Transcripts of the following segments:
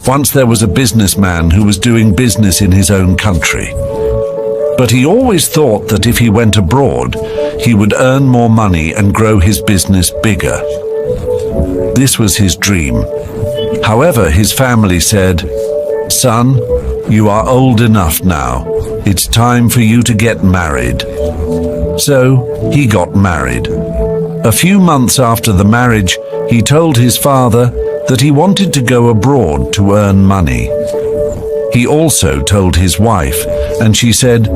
Once there was a businessman who was doing business in his own country. But he always thought that if he went abroad, he would earn more money and grow his business bigger. This was his dream. However, his family said, "Son, you are old enough now. It's time for you to get married." So he got married. A few months after the marriage, he told his father that he wanted to go abroad to earn money. He also told his wife, and she said,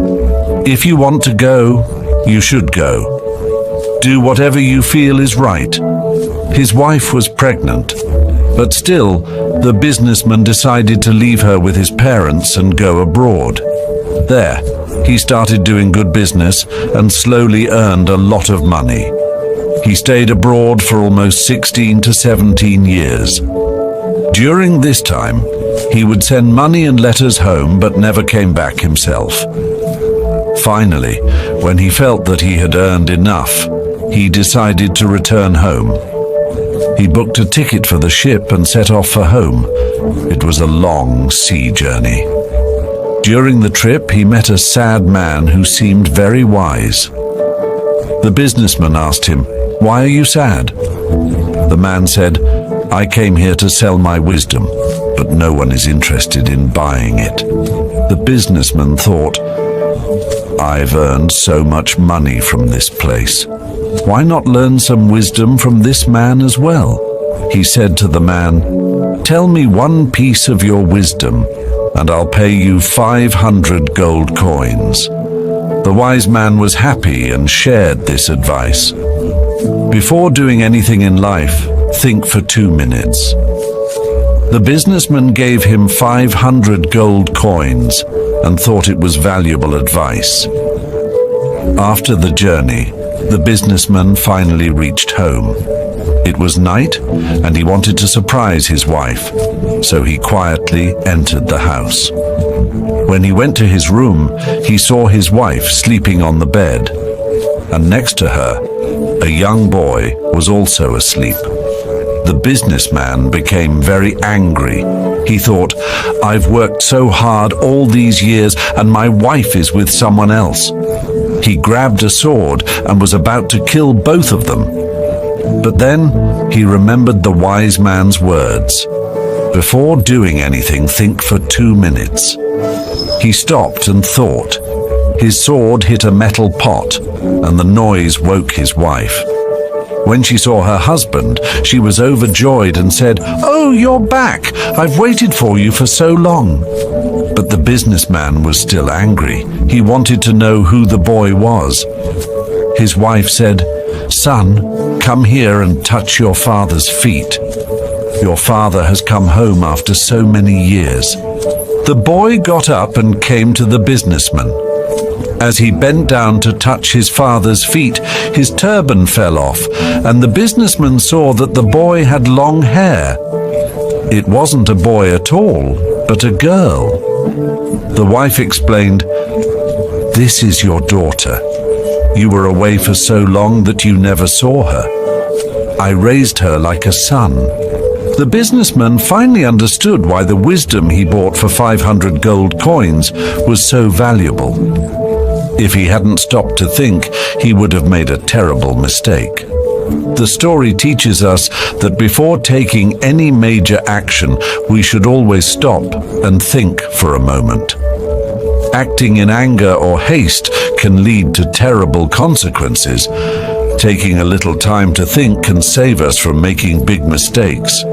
"If you want to go, you should go. Do whatever you feel is right." His wife was pregnant, but still, the businessman decided to leave her with his parents and go abroad. There, he started doing good business and slowly earned a lot of money. He stayed abroad for almost 16 to 17 years. During this time, he would send money and letters home but never came back himself. Finally, when he felt that he had earned enough, he decided to return home. He booked a ticket for the ship and set off for home. It was a long sea journey. During the trip, he met a sad man who seemed very wise. The businessman asked him, "Why are you sad?" The man said, "I came here to sell my wisdom, but no one is interested in buying it." The businessman thought, "I've earned so much money from this place. Why not learn some wisdom from this man as well?" He said to the man, "Tell me one piece of your wisdom, and I'll pay you 500 gold coins." The wise man was happy and shared this advice. Before doing anything in life, think for 2 minutes. The businessman gave him 500 gold coins and thought it was valuable advice. After the journey, the businessman finally reached home. It was night, and he wanted to surprise his wife, so he quietly entered the house. When he went to his room, he saw his wife sleeping on the bed, and next to her, a young boy was also asleep. The businessman became very angry. He thought, "I've worked so hard all these years, and my wife is with someone else." He grabbed a sword and was about to kill both of them. But then he remembered the wise man's words. Before doing anything, think for 2 minutes. He stopped and thought. His sword hit a metal pot, and the noise woke his wife. When she saw her husband, she was overjoyed and said, "Oh, you're back! I've waited for you for so long." But the businessman was still angry. He wanted to know who the boy was. His wife said, "Son, come here and touch your father's feet. Your father has come home after so many years." The boy got up and came to the businessman. As he bent down to touch his father's feet, his turban fell off, and the businessman saw that the boy had long hair. It wasn't a boy at all, but a girl. The wife explained, "This is your daughter. You were away for so long that you never saw her. I raised her like a son." The businessman finally understood why the wisdom he bought for 500 gold coins was so valuable. If he hadn't stopped to think, he would have made a terrible mistake. The story teaches us that before taking any major action, we should always stop and think for a moment. Acting in anger or haste can lead to terrible consequences. Taking a little time to think can save us from making big mistakes.